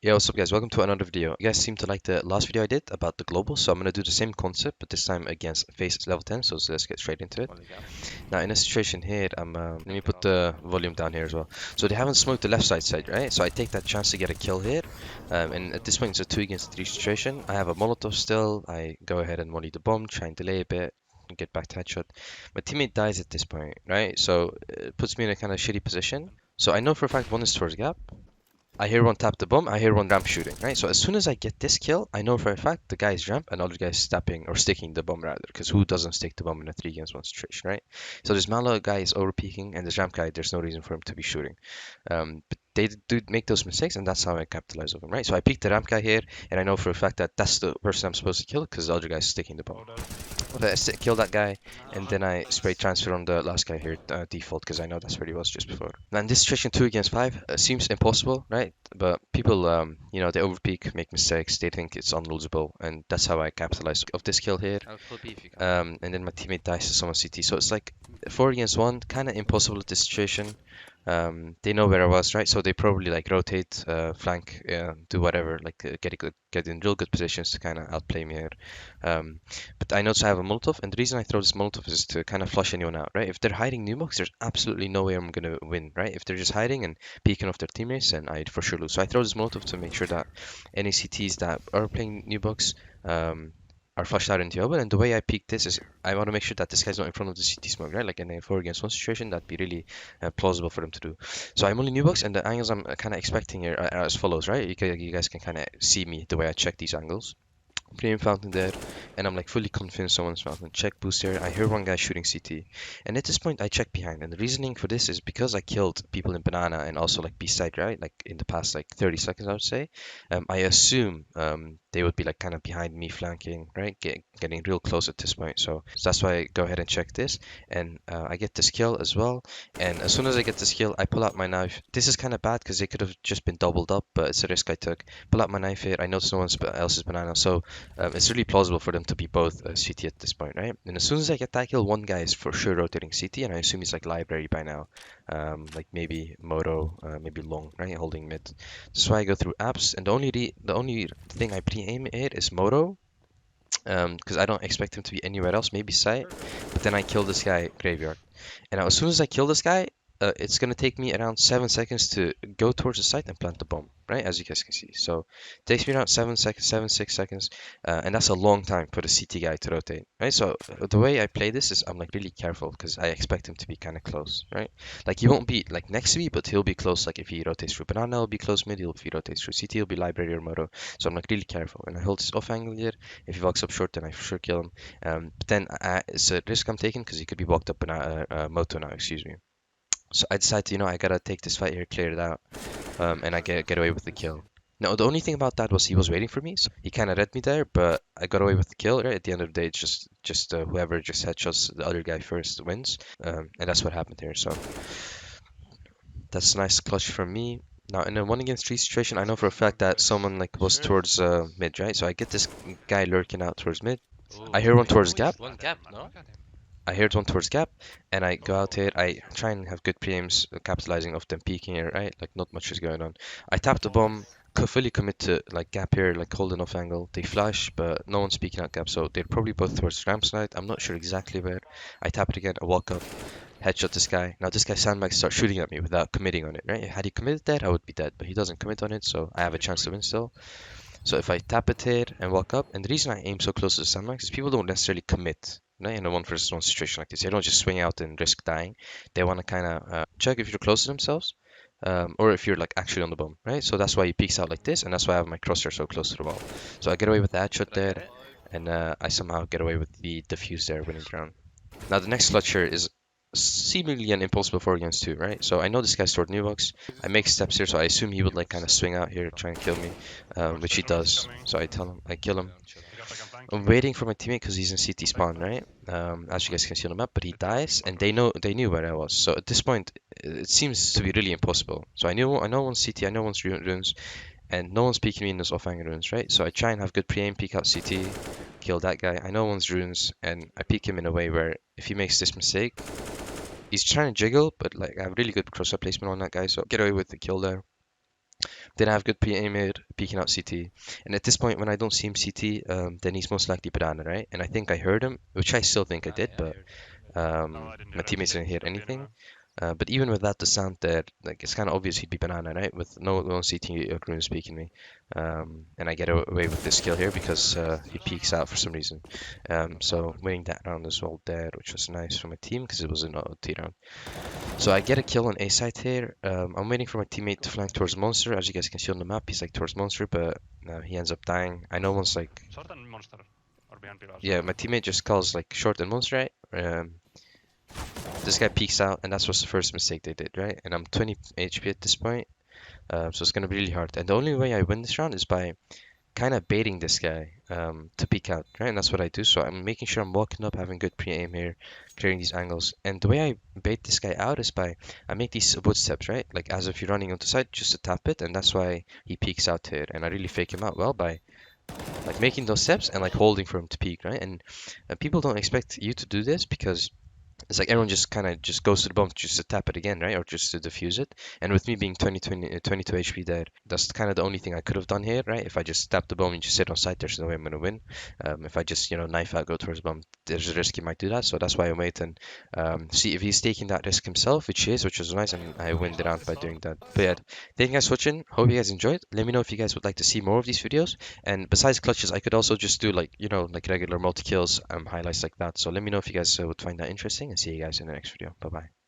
Yeah, what's up guys? Welcome to another video. You guys seem to like the last video I did about the global, so I'm gonna do the same concept, but this time against Face level 10, so let's get straight into it. Now in a situation here, let me put the volume down here as well. So they haven't smoked the left side, right? So I take that chance to get a kill here. And at this point it's a 2 against 3 situation. I have a Molotov still. I go ahead and molly the bomb, try and delay a bit, and get back to headshot. My teammate dies at this point, right? So it puts me in a kind of shitty position. So I know for a fact one is towards gap. I hear one tap the bomb, I hear one ramp shooting, right? So as soon as I get this kill, I know for a fact the guy is ramp and other guy is stepping or sticking the bomb rather, because who doesn't stick the bomb in a 3 against 1 situation, right? So this Malo guy is over peeking and this ramp guy, there's no reason for him to be shooting. But they do make those mistakes and that's how I capitalize on them, right? So I peek the ramp guy here and I know for a fact that that's the person I'm supposed to kill because the other guy's sticking the bomb. Kill that guy, and then I spray transfer on the last guy here, default, because I know that's where he was just before. Now in this situation, 2 against 5 seems impossible, right? But people, they overpeak, make mistakes, they think it's unlosable, and that's how I capitalize of this kill here. I'll full beef you can. And then my teammate dies to someone CT, so it's like 4 against 1, kind of impossible at this situation. They know where I was, right? So they probably like rotate, flank, do whatever, like get in real good positions to kind of outplay me here. But I notice I have a Molotov, and the reason I throw this Molotov is to kind of flush anyone out, right? If they're hiding new box, there's absolutely no way I'm gonna win, right? If they're just hiding and peeking off their teammates, then I'd for sure lose. So I throw this Molotov to make sure that any CTs that are playing new box, are flushed out into the open. And the way I peek this is I want to make sure that this guy's not in front of the CT smoke, right? Like in a 4 against 1 situation, that'd be really plausible for them to do. So I'm only new box, and the angles I'm kind of expecting here are as follows, right? You guys can kind of see me the way I check these angles. Premium fountain there, and I'm like fully convinced someone's fountain. Check booster. I hear one guy shooting CT, and at this point I check behind. And the reasoning for this is because I killed people in banana and also like B side, right? Like in the past like 30 seconds, I would say. I assume they would be like kind of behind me flanking, right? Getting real close at this point. So that's why I go ahead and check this, and I get this kill as well. And as soon as I get this kill, I pull out my knife. This is kind of bad because they could have just been doubled up, but it's a risk I took. Pull out my knife here. I notice no one else's banana, so it's really plausible for them to be both CT at this point, right? And as soon as I get that kill, one guy is for sure rotating CT, and I assume he's like library by now, like maybe Moto, maybe Long, right, holding mid. That's why I go through apps, and the only thing I pre-aim it is Moto, because I don't expect him to be anywhere else, maybe site. But then I kill this guy graveyard, and now as soon as I kill this guy, it's gonna take me around 7 seconds to go towards the site and plant the bomb, right? As you guys can see. So it takes me around 7 seconds, 6 seconds, and that's a long time for the CT guy to rotate, right? So the way I play this is I'm like really careful because I expect him to be kind of close, right? Like he won't be like next to me, but he'll be close. Like if he rotates through banana, he'll be close mid. If he rotates through CT, he'll be library or moto. So I'm like really careful, and I hold this off angle here. If he walks up short, then I for sure kill him. But then it's a risk I'm taking because he could be walked up banana, moto now, excuse me. So I decided to, I gotta take this fight here, clear it out, and I get away with the kill. Now, the only thing about that was he was waiting for me, so he kind of read me there, but I got away with the kill, right? At the end of the day, it's just whoever just headshots the other guy first wins, and that's what happened here. So that's a nice clutch from me. Now, in a 1 against 3 situation, I know for a fact that someone like was towards mid, right? So I get this guy lurking out towards mid. I hear one towards gap. One gap, no? I heard one towards gap, and I go out here. I try and have good pre-aims, capitalizing off them peeking here, right? Like not much is going on. I tap the bomb, fully commit to like gap here, like holding off angle. They flash, but no one's peeking out gap, so they're probably both towards ramp side. I'm not sure exactly where. I tap it again. I walk up, headshot this guy. Now this guy sandbags start shooting at me without committing on it, right? Had he committed that, I would be dead, but he doesn't commit on it, so I have a chance to win still. So if I tap it here and walk up, and the reason I aim so close to the sandbags is people don't necessarily commit, right? In a 1 versus 1 situation like this. They don't just swing out and risk dying. They want to kind of check if you're close to themselves, or if you're like actually on the bomb, right? So that's why he peeks out like this, and that's why I have my crosshair so close to the wall. So I get away with that shot there, and I somehow get away with the defuse there, winning the round. Now the next clutch here is seemingly an impossible 4 against 2, right? So I know this guy's stored new box. I make steps here, so I assume he would like kind of swing out here, try and kill me, which he does. So I tell him, I kill him. I'm waiting for my teammate because he's in CT spawn, right? As you guys can see on the map, but he dies, and they knew where I was. So at this point, it seems to be really impossible. So I know one's CT, I know one's runes, and no one's peeking me in those off-angle runes, right? So I try and have good pre-aim, peek out CT, kill that guy. I know one's runes, and I peek him in a way where if he makes this mistake, he's trying to jiggle, but like I have really good crosshair placement on that guy, so get away with the kill there. Didn't have good pre-aim mid, peeking out CT. And at this point, when I don't see him CT, then he's most likely banana, right? And I think I heard him, which I still think I Ah, did, yeah, I but heard. No, I didn't my hear him. teammates didn't hear Stopped anything. anywhere. But even without the sound there, like it's kind of obvious he'd be banana, right? With no CT or Groom speaking me, and I get away with this kill here because he peeks out for some reason. So winning that round as well there, which was nice for my team because it was an OT round. So I get a kill on A side here. I'm waiting for my teammate to flank towards Monster. As you guys can see on the map, he's like towards Monster, but he ends up dying. I know once like Short and monster. Or behind pillars. yeah, my teammate just calls like short and Monster, right? This guy peeks out, and that's what's the first mistake they did, right? And I'm 20 HP at this point, so it's gonna be really hard. And the only way I win this round is by kind of baiting this guy to peek out, right? And that's what I do. So I'm making sure I'm walking up, having good pre-aim here, clearing these angles. And the way I bait this guy out is by I make these wood steps, right? Like as if you're running onto side, just to tap it, and that's why he peeks out here. And I really fake him out well by like making those steps and like holding for him to peek, right? And people don't expect you to do this because it's like everyone just kind of just goes to the bomb just to tap it again, right? Or just to defuse it. And with me being 22 HP there, that's kind of the only thing I could have done here, right? If I just tap the bomb and just sit on site, there's no way I'm going to win. If I just, knife out, go towards bomb, there's a risk he might do that. So that's why I wait and see if he's taking that risk himself, which he is, which was nice. And I win the round by doing that. But yeah, thank you guys for watching. Hope you guys enjoyed. Let me know if you guys would like to see more of these videos. And besides clutches, I could also just do like, like regular multi kills, highlights like that. So let me know if you guys would find that interesting and see you guys in the next video. Bye bye.